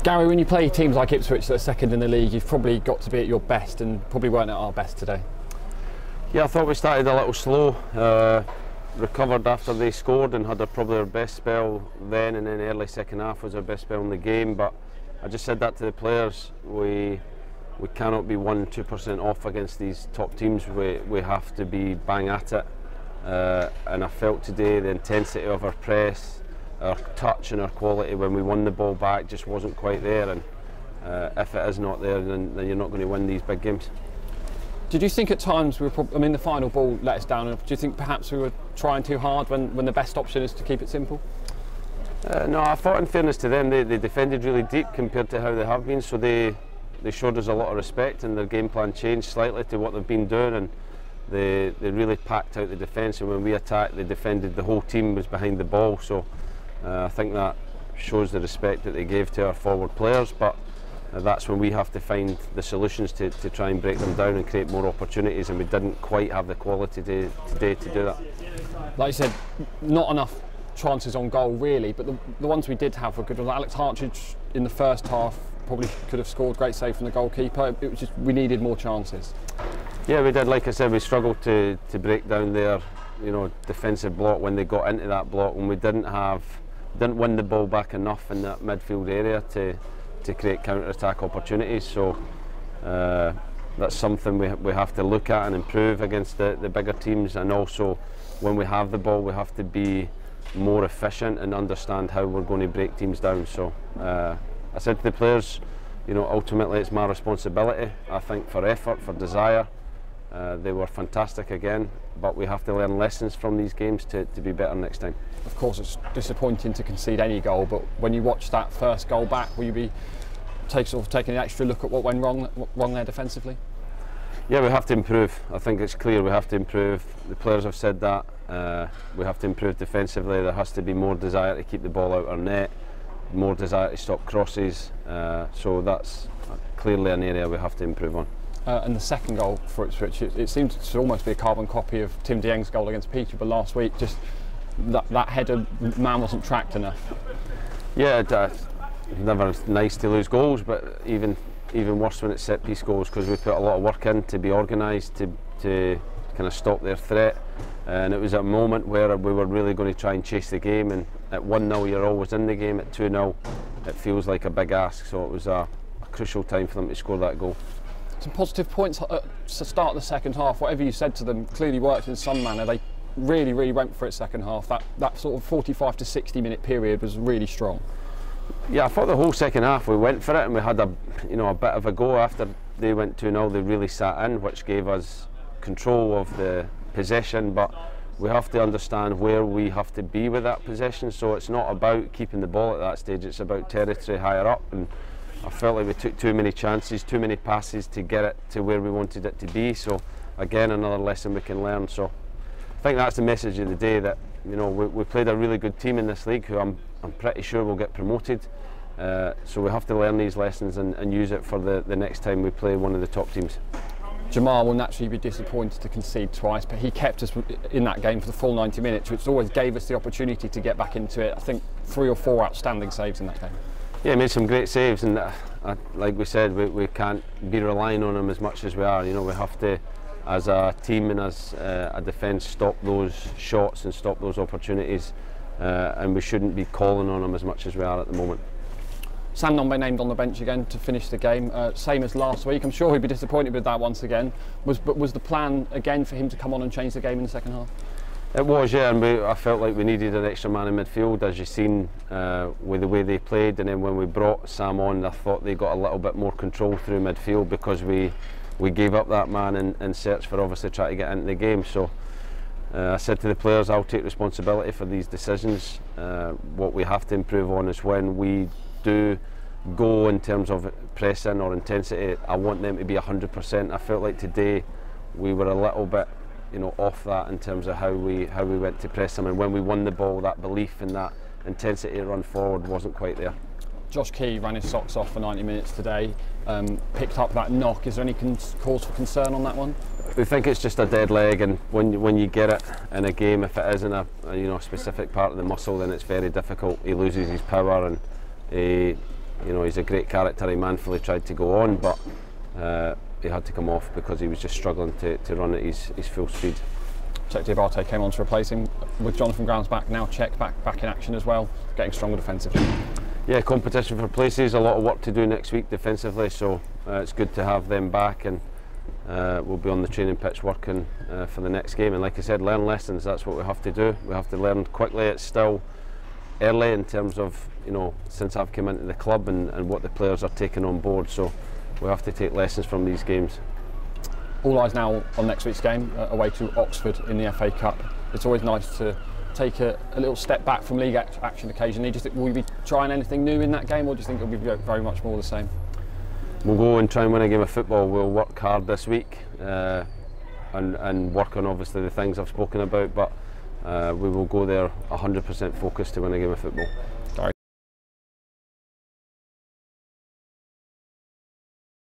Gary, when you play teams like Ipswich that are second in the league, you've probably got to be at your best and probably weren't at our best today. Yeah, I thought we started a little slow, recovered after they scored and had probably our best spell then, and then early second half was our best spell in the game. But I just said that to the players, we cannot be 1-2% off against these top teams. We have to be bang at it, and I felt today the intensity of our press, our touch and our quality when we won the ball back just wasn't quite there, and if it is not there, then you're not going to win these big games. Did you think at times the final ball let us down? Do you think perhaps we were trying too hard when the best option is to keep it simple? No, I thought in fairness to them, they defended really deep compared to how they have been, so they showed us a lot of respect, and their game plan changed slightly to what they've been doing, and they really packed out the defence, and when we attacked they defended, the whole team was behind the ball, so I think that shows the respect that they gave to our forward players. But that's when we have to find the solutions to try and break them down and create more opportunities, and we didn't quite have the quality today to do that. Like you said, not enough chances on goal really, but the ones we did have were good. Alex Hartridge in the first half probably could have scored, great save from the goalkeeper. It was just we needed more chances. Yeah, we did. Like I said, we struggled to break down their defensive block when they got into that block, and we didn't win the ball back enough in that midfield area to create counter-attack opportunities. So that's something we have to look at and improve against the bigger teams, and also when we have the ball we have to be more efficient and understand how we're going to break teams down. So I said to the players, ultimately it's my responsibility. I think for effort, for desire, they were fantastic again, but we have to learn lessons from these games to be better next time. Of course it's disappointing to concede any goal, but when you watch that first goal back, will you be taking an extra look at what went wrong there defensively? Yeah, we have to improve. I think it's clear we have to improve. The players have said that. We have to improve defensively. There has to be more desire to keep the ball out our net, more desire to stop crosses. So that's clearly an area we have to improve on. And the second goal for Ipswich, it seems to almost be a carbon copy of Tim Dieng's goal against Peterborough last week. Just that header, man wasn't tracked enough. Yeah, it's never nice to lose goals, but even worse when it's set piece goals, because we put a lot of work in to be organised, to kind of stop their threat, and it was a moment where we were really going to try and chase the game, and at 1-0 you're always in the game, at 2-0 it feels like a big ask, so it was a crucial time for them to score that goal. Some positive points at the start of the second half. Whatever you said to them clearly worked in some manner. They really went for it second half. That sort of 45 to 60 minute period was really strong. Yeah, I thought the whole second half we went for it, and we had a bit of a go after they went 2-0. They really sat in, which gave us control of the possession, but we have to understand where we have to be with that possession. So it's not about keeping the ball at that stage, it's about territory higher up, and I felt like we took too many chances, too many passes to get it to where we wanted it to be. So again, another lesson we can learn. So I think that's the message of the day, that we played a really good team in this league who I'm pretty sure will get promoted. So we have to learn these lessons and use it for the next time we play one of the top teams. Jamal will naturally be disappointed to concede twice, but he kept us in that game for the full 90 minutes, which always gave us the opportunity to get back into it. I think 3 or 4 outstanding saves in that game. Yeah, he made some great saves, and like we said, we can't be relying on him as much as we are. We have to, as a team and as a defence, stop those shots and stop those opportunities, and we shouldn't be calling on him as much as we are at the moment. Sam Nombe named on the bench again to finish the game, same as last week. I'm sure he'd be disappointed with that once again. But was the plan again for him to come on and change the game in the second half? It was, yeah, and I felt like we needed an extra man in midfield, as you've seen with the way they played. And then when we brought Sam on, I thought they got a little bit more control through midfield, because we gave up that man in search for obviously trying to get into the game. So I said to the players, I'll take responsibility for these decisions. What we have to improve on is when we do go in terms of pressing or intensity, I want them to be 100%. I felt like today we were a little bit off that in terms of how we went to press them, and when we won the ball, that belief and that intensity to run forward wasn't quite there. Josh Key ran his socks off for 90 minutes today, picked up that knock. Is there any cause for concern on that one? We think it's just a dead leg, and when you get it in a game, if it is in a specific part of the muscle, then it's very difficult. He loses his power, and he You know, he's a great character. He manfully tried to go on, but he had to come off because he was just struggling to run at his full speed. Czech Diabate came on to replace him. With Jonathan Grounds back now, Czech back in action as well, getting stronger defensively. Yeah, competition for places, a lot of work to do next week defensively, so it's good to have them back, and we'll be on the training pitch working for the next game. And like I said, learn lessons, that's what we have to do. We have to learn quickly. It's still early in terms of, you know, since I've come into the club and what the players are taking on board, so we have to take lessons from these games. All eyes now on next week's game, away to Oxford in the FA Cup. It's always nice to take a little step back from league action occasionally. Do you think, will you be trying anything new in that game, or do you think it'll be very much more the same? We'll go and try and win a game of football. We'll work hard this week and work on obviously the things I've spoken about, but we will go there 100% focused to win a game of football.